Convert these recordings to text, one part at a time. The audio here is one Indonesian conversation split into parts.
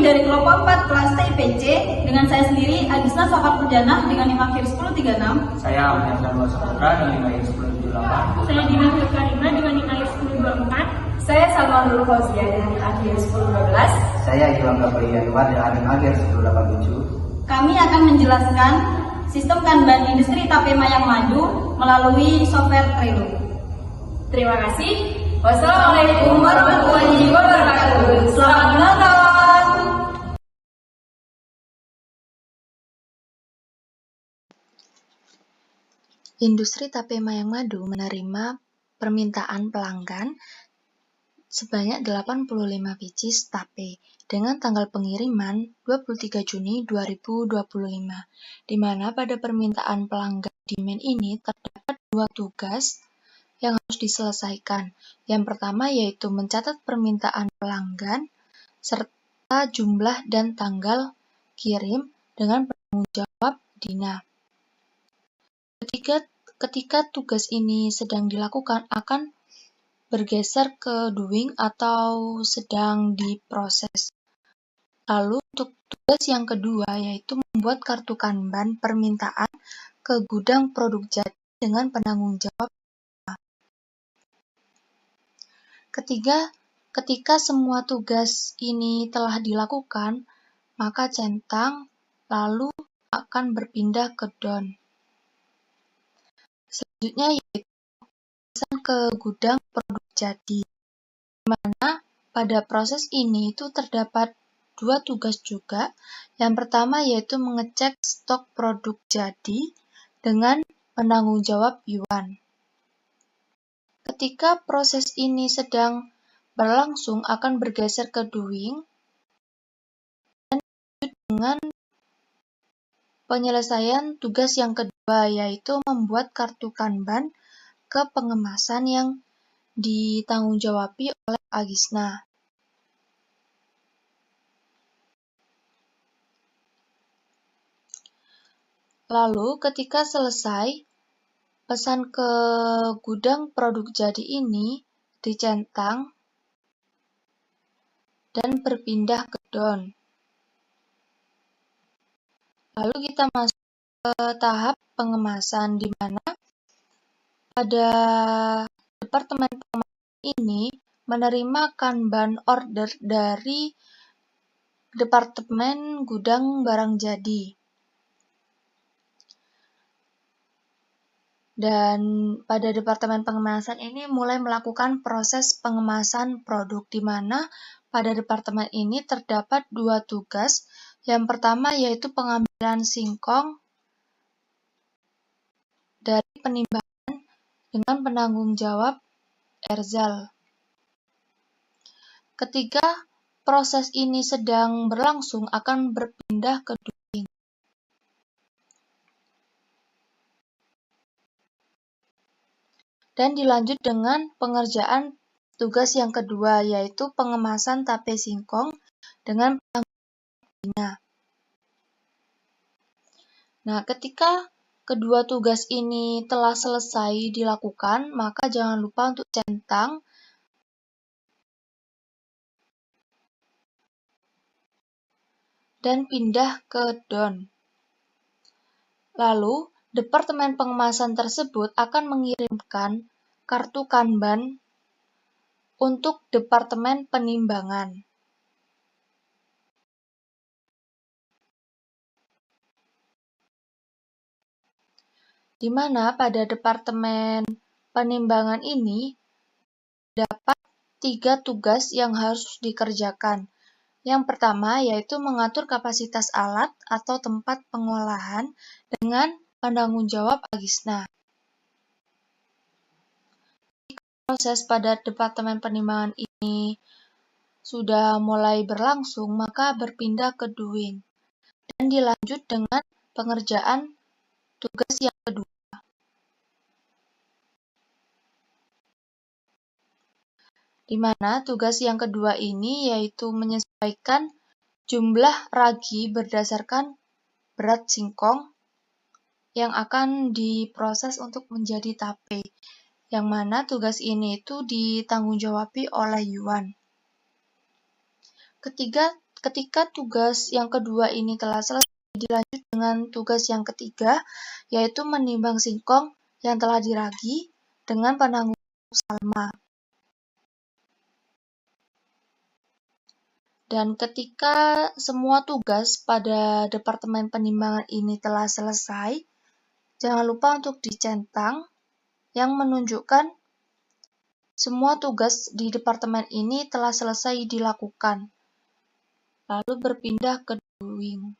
dari kelompok 4 kelas TIPC dengan saya sendiri Agisna Safar Purjana dengan NIM akhir 1036. Saya Ahmad Dharma Saputra dengan NIM akhir 1078. Saya Dina Karima dengan NIM akhir 1024. Saya Salma Nur Fauzia dengan NIM akhir 1012. Saya Ilham Gabriel Anwar dengan NIM akhir 1087. Kami akan menjelaskan sistem Kanban industri tape mayang madu melalui software Trello. Terima kasih. Wassalamualaikum warahmatullahi wabarakatuh. Selamat menonton. Industri tape mayang madu menerima permintaan pelanggan sebanyak 85 biji tape dengan tanggal pengiriman 23 Juni 2025, di mana pada permintaan pelanggan demand ini terdapat dua tugas yang harus diselesaikan. Yang pertama yaitu mencatat permintaan pelanggan serta jumlah dan tanggal kirim dengan penanggung jawab Dina. Ketika tugas ini sedang dilakukan akan bergeser ke doing atau sedang diproses. Lalu untuk tugas yang kedua yaitu membuat kartu Kanban permintaan ke gudang produk jadi dengan penanggung jawab. Ketika semua tugas ini telah dilakukan, maka centang lalu akan berpindah ke don. Selanjutnya yaitu pesan ke gudang produk jadi, di mana pada proses ini itu terdapat dua tugas juga. Yang pertama yaitu mengecek stok produk jadi dengan penanggung jawab Yuan. Ketika proses ini sedang berlangsung akan bergeser ke doing dan dengan penyelesaian tugas yang kedua yaitu membuat kartu Kanban ke pengemasan yang ditanggung-jawabi oleh Agisna. Lalu ketika selesai, pesan ke gudang produk jadi ini dicentang dan berpindah ke don. Lalu kita masuk ke tahap pengemasan, di mana pada departemen pengemasan ini menerima Kanban order dari departemen gudang barang jadi. Dan pada departemen pengemasan ini mulai melakukan proses pengemasan produk, di mana pada departemen ini terdapat dua tugas. Yang pertama yaitu pengambilan singkong dari penimbangan dengan penanggung jawab Erzal. Ketika proses ini sedang berlangsung akan berpindah ke doing. Dan dilanjut dengan pengerjaan tugas yang kedua yaitu pengemasan tape singkong dengan penanggung. Nah, ketika kedua tugas ini telah selesai dilakukan, maka jangan lupa untuk centang dan pindah ke don. Lalu, departemen pengemasan tersebut akan mengirimkan kartu Kanban untuk departemen penimbangan. Di mana pada departemen penimbangan ini dapat 3 tugas yang harus dikerjakan. Yang pertama yaitu mengatur kapasitas alat atau tempat pengolahan dengan penanggung jawab Agisna. Jika proses pada departemen penimbangan ini sudah mulai berlangsung, maka berpindah ke doing dan dilanjut dengan pengerjaan tugas yang kedua. Di mana tugas yang kedua ini yaitu menyesuaikan jumlah ragi berdasarkan berat singkong yang akan diproses untuk menjadi tape, yang mana tugas ini itu ditanggung jawabi oleh Yuan. ketika tugas yang kedua ini telah selesai, dilanjut dengan tugas yang ketiga, yaitu menimbang singkong yang telah diragi dengan penanggung salma. Dan ketika semua tugas pada Departemen Penimbangan ini telah selesai, jangan lupa untuk dicentang yang menunjukkan semua tugas di departemen ini telah selesai dilakukan. Lalu berpindah ke doing.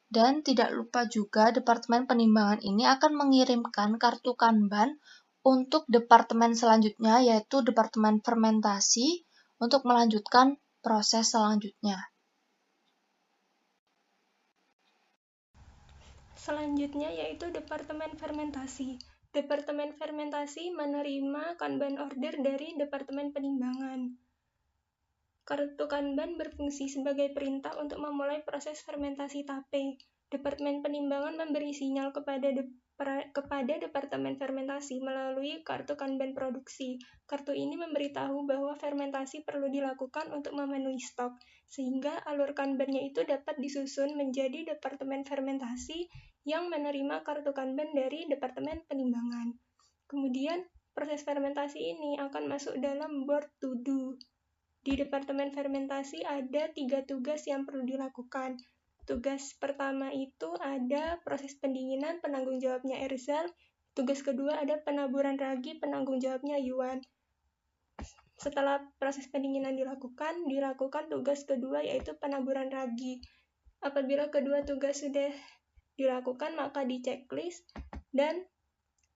Dan tidak lupa juga Departemen Penimbangan ini akan mengirimkan kartu Kanban untuk departemen selanjutnya, yaitu Departemen Fermentasi, untuk melanjutkan proses selanjutnya. Selanjutnya yaitu Departemen Fermentasi. Departemen Fermentasi menerima Kanban order dari Departemen Penimbangan. Kartu Kanban berfungsi sebagai perintah untuk memulai proses fermentasi tape. Departemen Penimbangan memberi sinyal kepada Departemen Fermentasi melalui kartu Kanban produksi. Kartu ini memberitahu bahwa fermentasi perlu dilakukan untuk memenuhi stok, sehingga alur Kanban-nya itu dapat disusun menjadi Departemen Fermentasi yang menerima kartu Kanban dari Departemen Penimbangan. Kemudian, proses fermentasi ini akan masuk dalam board to do. Di Departemen Fermentasi ada 3 tugas yang perlu dilakukan. Tugas pertama itu ada proses pendinginan, penanggung jawabnya Erzal. Tugas kedua ada penaburan ragi, penanggung jawabnya Yuan. Setelah proses pendinginan dilakukan tugas kedua yaitu penaburan ragi. Apabila kedua tugas sudah dilakukan, maka di checklist dan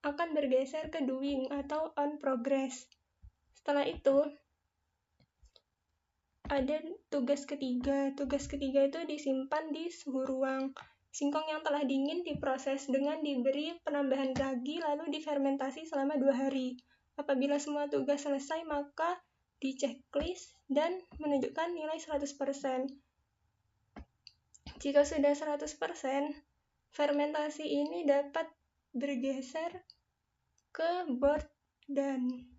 akan bergeser ke doing atau on progress. Setelah itu, ada tugas ketiga. Tugas ketiga itu disimpan di suhu ruang. Singkong yang telah dingin diproses dengan diberi penambahan ragi lalu difermentasi selama 2 hari. Apabila semua tugas selesai, maka di checklist dan menunjukkan nilai 100%. Jika sudah 100%, fermentasi ini dapat bergeser ke board done.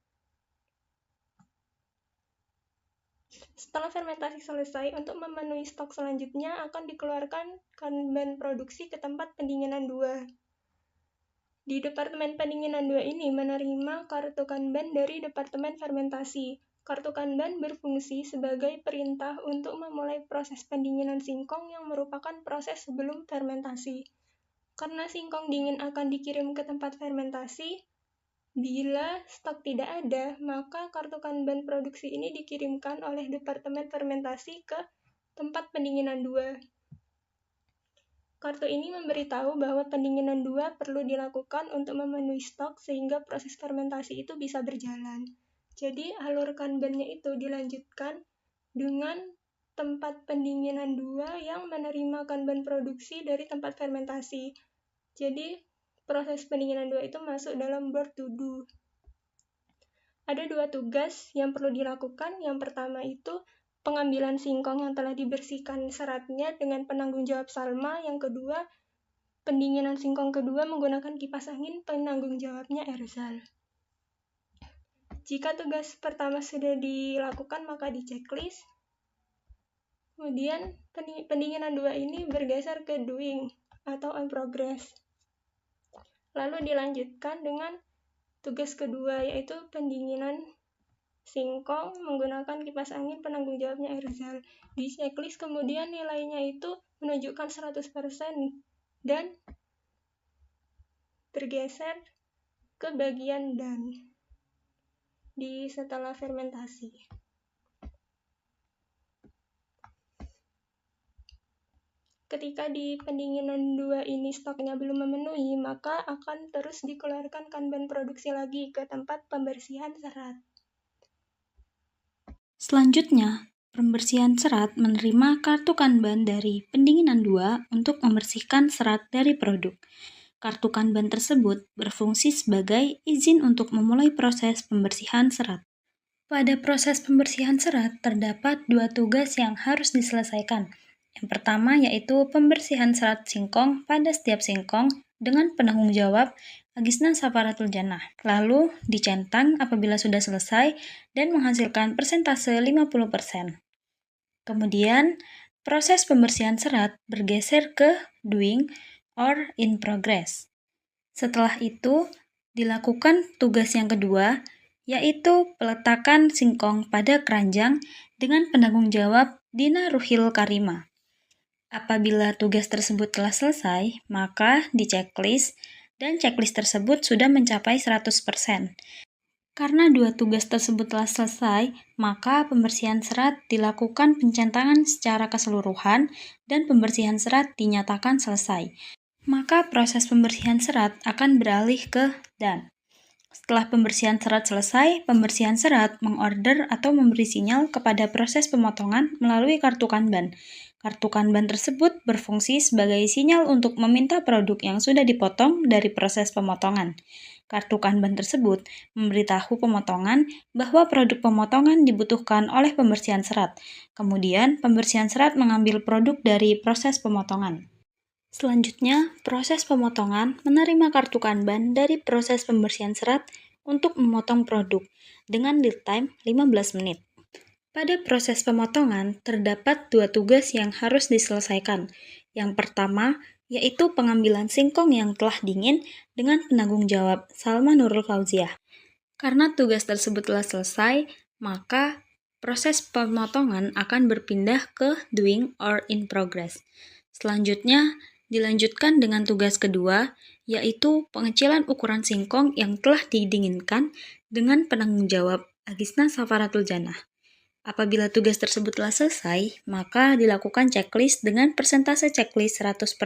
Setelah fermentasi selesai, untuk memenuhi stok selanjutnya akan dikeluarkan Kanban produksi ke tempat pendinginan 2. Di Departemen Pendinginan 2 ini menerima kartu Kanban dari Departemen Fermentasi. Kartu Kanban berfungsi sebagai perintah untuk memulai proses pendinginan singkong yang merupakan proses sebelum fermentasi. Karena singkong dingin akan dikirim ke tempat fermentasi, bila stok tidak ada, maka kartu Kanban produksi ini dikirimkan oleh Departemen Fermentasi ke tempat pendinginan 2. Kartu ini memberitahu bahwa pendinginan 2 perlu dilakukan untuk memenuhi stok sehingga proses fermentasi itu bisa berjalan. Jadi alur Kanban-nya itu dilanjutkan dengan tempat pendinginan 2 yang menerima Kanban produksi dari tempat fermentasi. Jadi, proses pendinginan 2 itu masuk dalam board to do. Ada 2 tugas yang perlu dilakukan. Yang pertama itu pengambilan singkong yang telah dibersihkan seratnya dengan penanggung jawab Salma. Yang kedua, pendinginan singkong kedua menggunakan kipas angin, penanggung jawabnya Erzal. Jika tugas pertama sudah dilakukan, maka di checklist. Kemudian, pendinginan 2 ini bergeser ke doing atau on progress. Lalu dilanjutkan dengan tugas kedua, yaitu pendinginan singkong menggunakan kipas angin, penanggung jawabnya Erzal. Di checklist kemudian nilainya itu menunjukkan 100% dan bergeser ke bagian done di setelah fermentasi. Ketika di pendinginan 2 ini stoknya belum memenuhi, maka akan terus dikeluarkan Kanban produksi lagi ke tempat pembersihan serat. Selanjutnya, pembersihan serat menerima kartu Kanban dari pendinginan 2 untuk membersihkan serat dari produk. Kartu Kanban tersebut berfungsi sebagai izin untuk memulai proses pembersihan serat. Pada proses pembersihan serat terdapat 2 tugas yang harus diselesaikan. Yang pertama yaitu pembersihan serat singkong pada setiap singkong dengan penanggung jawab Agisna Safaratul Jannah. Lalu dicentang apabila sudah selesai dan menghasilkan persentase 50%. Kemudian, proses pembersihan serat bergeser ke doing or in progress. Setelah itu, dilakukan tugas yang kedua, yaitu peletakan singkong pada keranjang dengan penanggung jawab Dina Ruhil Karima. Apabila tugas tersebut telah selesai, maka di checklist dan checklist tersebut sudah mencapai 100%. Karena dua tugas tersebut telah selesai, maka pembersihan serat dilakukan pencentangan secara keseluruhan dan pembersihan serat dinyatakan selesai. Maka proses pembersihan serat akan beralih ke done. Setelah pembersihan serat selesai, pembersihan serat mengorder atau memberi sinyal kepada proses pemotongan melalui kartu Kanban. Kartu Kanban tersebut berfungsi sebagai sinyal untuk meminta produk yang sudah dipotong dari proses pemotongan. Kartu Kanban tersebut memberitahu pemotongan bahwa produk pemotongan dibutuhkan oleh pembersihan serat. Kemudian, pembersihan serat mengambil produk dari proses pemotongan. Selanjutnya, proses pemotongan menerima kartu Kanban dari proses pembersihan serat untuk memotong produk dengan lead time 15 menit. Pada proses pemotongan, terdapat dua tugas yang harus diselesaikan. Yang pertama, yaitu pengambilan singkong yang telah dingin dengan penanggung jawab Salma Nurul Fauziah. Karena tugas tersebut telah selesai, maka proses pemotongan akan berpindah ke doing or in progress. Selanjutnya, dilanjutkan dengan tugas kedua, yaitu pengecilan ukuran singkong yang telah didinginkan dengan penanggung jawab Agisna Safaratul Jannah. Apabila tugas tersebut telah selesai, maka dilakukan checklist dengan persentase checklist 100%.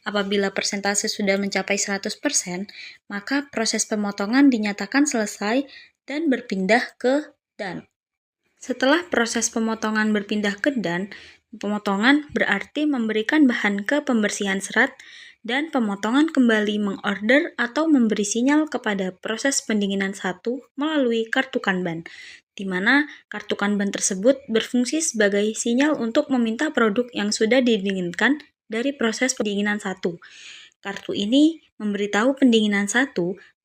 Apabila persentase sudah mencapai 100%, maka proses pemotongan dinyatakan selesai dan berpindah ke done. Setelah proses pemotongan berpindah ke done, pemotongan berarti memberikan bahan ke pembersihan serat dan pemotongan kembali mengorder atau memberi sinyal kepada proses pendinginan 1 melalui kartu Kanban, di mana kartu Kanban tersebut berfungsi sebagai sinyal untuk meminta produk yang sudah didinginkan dari proses pendinginan 1. Kartu ini memberitahu pendinginan 1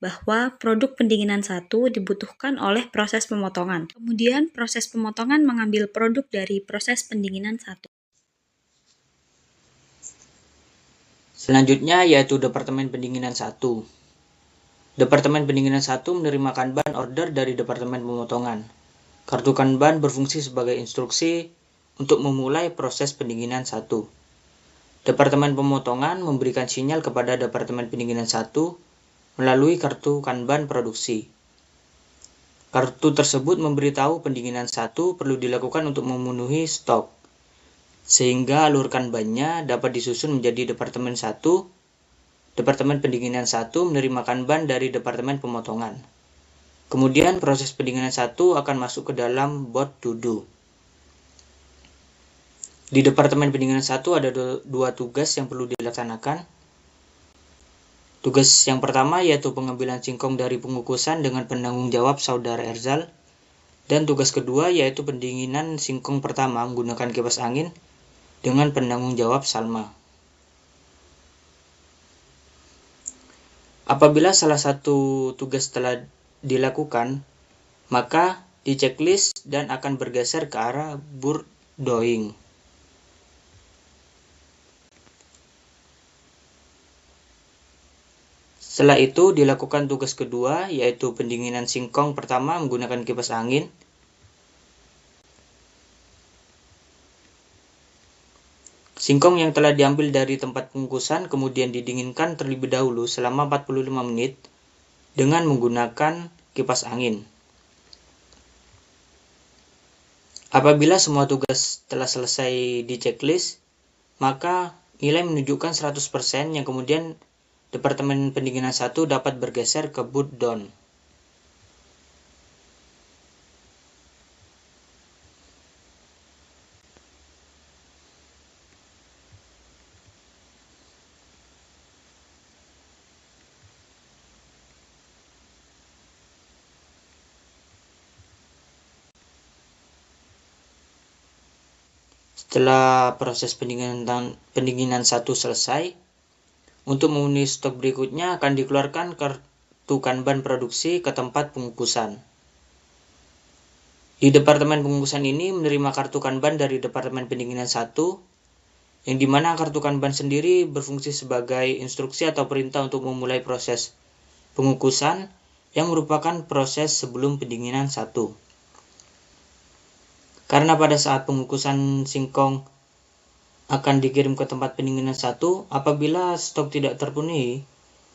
bahwa produk pendinginan 1 dibutuhkan oleh proses pemotongan. Kemudian proses pemotongan mengambil produk dari proses pendinginan 1. Selanjutnya yaitu Departemen Pendinginan 1. Departemen Pendinginan 1 menerima Kanban order dari Departemen Pemotongan. Kartu Kanban berfungsi sebagai instruksi untuk memulai proses pendinginan 1. Departemen Pemotongan memberikan sinyal kepada Departemen Pendinginan 1 melalui kartu Kanban produksi. Kartu tersebut memberitahu pendinginan 1 perlu dilakukan untuk memenuhi stok, sehingga alur Kanbannya dapat disusun menjadi Departemen 1. Departemen Pendinginan 1 menerima Kanban dari Departemen Pemotongan. Kemudian proses pendinginan 1 akan masuk ke dalam bot to do. Di Departemen Pendinginan 1 ada dua tugas yang perlu dilaksanakan. Tugas yang pertama yaitu pengambilan singkong dari pengukusan dengan penanggung jawab Saudara Erzal. Dan tugas kedua yaitu pendinginan singkong pertama menggunakan kipas angin dengan penanggung jawab Salma. Apabila salah satu tugas telah dilakukan, maka di checklist dan akan bergeser ke arah board doing. Setelah itu dilakukan tugas kedua yaitu pendinginan singkong pertama menggunakan kipas angin. Singkong yang telah diambil dari tempat pengukusan kemudian didinginkan terlebih dahulu selama 45 menit dengan menggunakan kipas angin. Apabila semua tugas telah selesai di checklist, maka nilai menunjukkan 100% yang kemudian Departemen Pendinginan 1 dapat bergeser ke boot done. Setelah proses pendinginan 1 selesai, Untuk memenuhi stok berikutnya akan dikeluarkan kartu Kanban produksi ke tempat pengukusan. Di Departemen Pengukusan ini menerima kartu Kanban dari Departemen Pendinginan 1, yang dimana kartu Kanban sendiri berfungsi sebagai instruksi atau perintah untuk memulai proses pengukusan yang merupakan proses sebelum pendinginan 1. Karena pada saat pengukusan singkong akan dikirim ke tempat pendinginan 1, apabila stok tidak terpenuhi,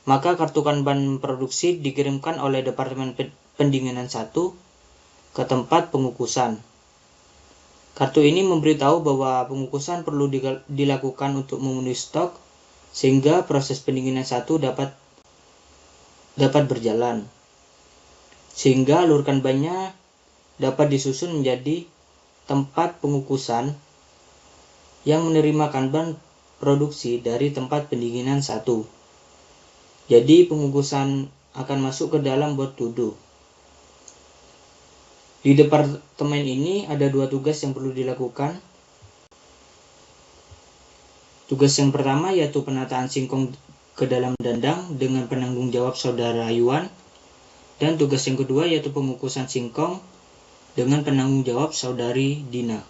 maka kartu Kanban produksi dikirimkan oleh Departemen Pendinginan 1 ke tempat pengukusan. Kartu ini memberitahu bahwa pengukusan perlu dilakukan untuk memenuhi stok sehingga proses pendinginan 1 dapat berjalan. Sehingga alur kanbannya dapat disusun menjadi tempat pengukusan yang menerima Kanban produksi dari tempat pendinginan 1. Jadi pengukusan akan masuk ke dalam bot to do. Di departemen ini ada 2 tugas yang perlu dilakukan. Tugas yang pertama yaitu penataan singkong ke dalam dandang dengan penanggung jawab Saudara Yuan. Dan tugas yang kedua yaitu pengukusan singkong dengan penanggung jawab Saudari Dina.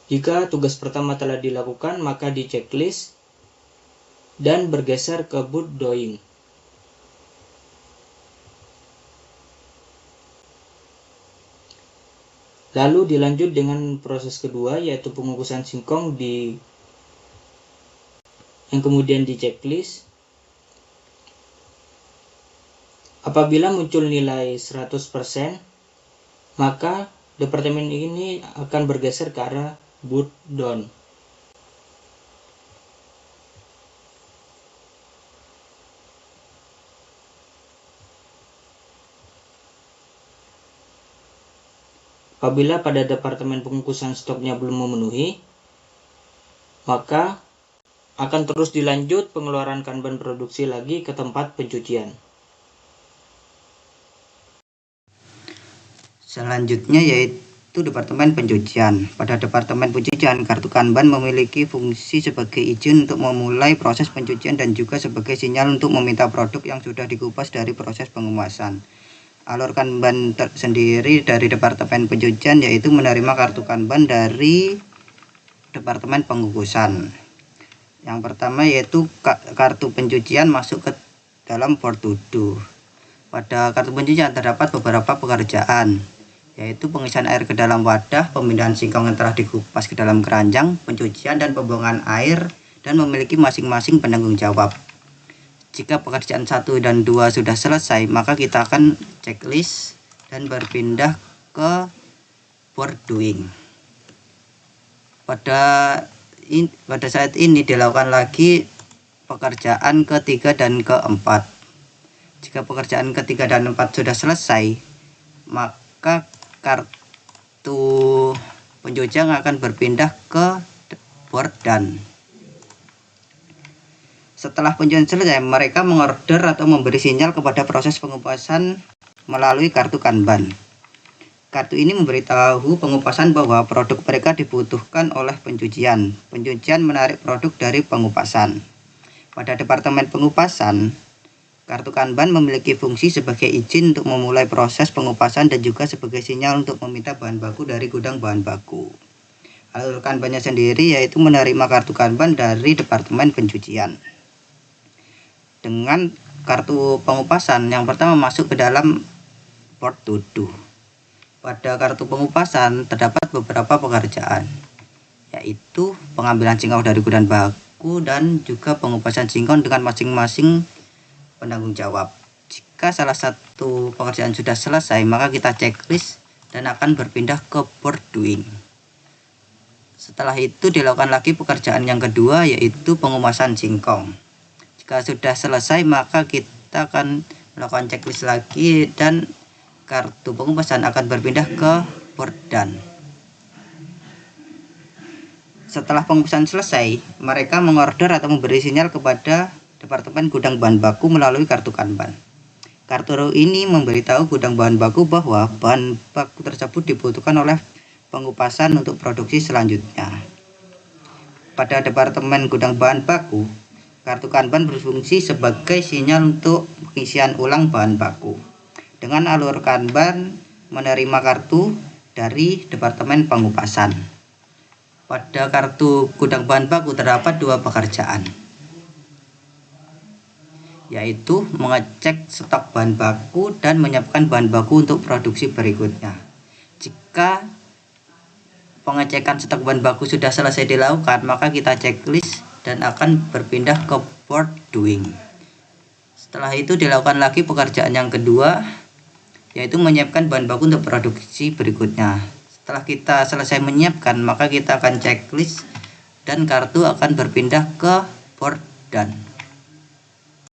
Jika tugas pertama telah dilakukan, maka di checklist dan bergeser ke boot doing. Lalu dilanjut dengan proses kedua yaitu pengukusan singkong yang kemudian di checklist. Apabila muncul nilai 100%, maka departemen ini akan bergeser ke arah boot down. Apabila pada departemen pengukusan stoknya belum memenuhi, maka akan terus dilanjut pengeluaran Kanban produksi lagi ke tempat pencucian. Selanjutnya yaitu Departemen Pencucian. Pada Departemen Pencucian, kartu Kanban memiliki fungsi sebagai izin untuk memulai proses pencucian dan juga sebagai sinyal untuk meminta produk yang sudah dikupas dari proses pengemasan. Alur Kanban tersendiri dari Departemen Pencucian yaitu menerima kartu Kanban dari Departemen Pengukusan. Yang pertama yaitu kartu pencucian masuk ke dalam board to do. Pada kartu pencucian terdapat beberapa pekerjaan, yaitu pengisian air ke dalam wadah, pemindahan singkong yang telah dikupas ke dalam keranjang, pencucian dan pembuangan air, dan memiliki masing-masing penanggung jawab. Jika pekerjaan 1 dan 2 sudah selesai, maka kita akan checklist dan berpindah ke board doing. Pada saat ini dilakukan lagi pekerjaan ketiga dan keempat. Jika pekerjaan ketiga dan keempat sudah selesai, maka kartu pencucian akan berpindah ke board done. Setelah pencucian selesai, mereka mengorder atau memberi sinyal kepada proses pengupasan melalui kartu Kanban. Kartu ini memberitahu pengupasan bahwa produk mereka dibutuhkan oleh pencucian. Pencucian menarik produk dari pengupasan. Pada Departemen Pengupasan, kartu Kanban memiliki fungsi sebagai izin untuk memulai proses pengupasan dan juga sebagai sinyal untuk meminta bahan baku dari gudang bahan baku. Alur Kanbannya sendiri yaitu menerima kartu Kanban dari Departemen Pencucian. Dengan kartu pengupasan yang pertama masuk ke dalam board to do. Pada kartu pengupasan terdapat beberapa pekerjaan, yaitu pengambilan singkong dari gudang baku dan juga pengupasan singkong dengan masing-masing penanggung jawab. Jika salah satu pekerjaan sudah selesai, maka kita checklist dan akan berpindah ke board doing. Setelah itu dilakukan lagi pekerjaan yang kedua yaitu pengupasan singkong. Jika sudah selesai, maka kita akan melakukan checklist lagi dan kartu pengupasan akan berpindah ke board done. Setelah pengupasan selesai, mereka mengorder atau memberi sinyal kepada Departemen Gudang Bahan Baku melalui kartu Kanban. Kartu ini memberitahu gudang bahan baku bahwa bahan baku tersebut dibutuhkan oleh pengupasan untuk produksi selanjutnya. Pada Departemen Gudang Bahan Baku, kartu Kanban berfungsi sebagai sinyal untuk pengisian ulang bahan baku. Dengan alur Kanban menerima kartu dari Departemen Pengupasan. Pada kartu Gudang Bahan Baku terdapat 2 pekerjaan, yaitu mengecek stok bahan baku dan menyiapkan bahan baku untuk produksi berikutnya. Jika pengecekan stok bahan baku sudah selesai dilakukan, maka kita checklist dan akan berpindah ke board doing. Setelah itu dilakukan lagi pekerjaan yang kedua, yaitu menyiapkan bahan baku untuk produksi berikutnya. Setelah kita selesai menyiapkan, maka kita akan checklist dan kartu akan berpindah ke board done.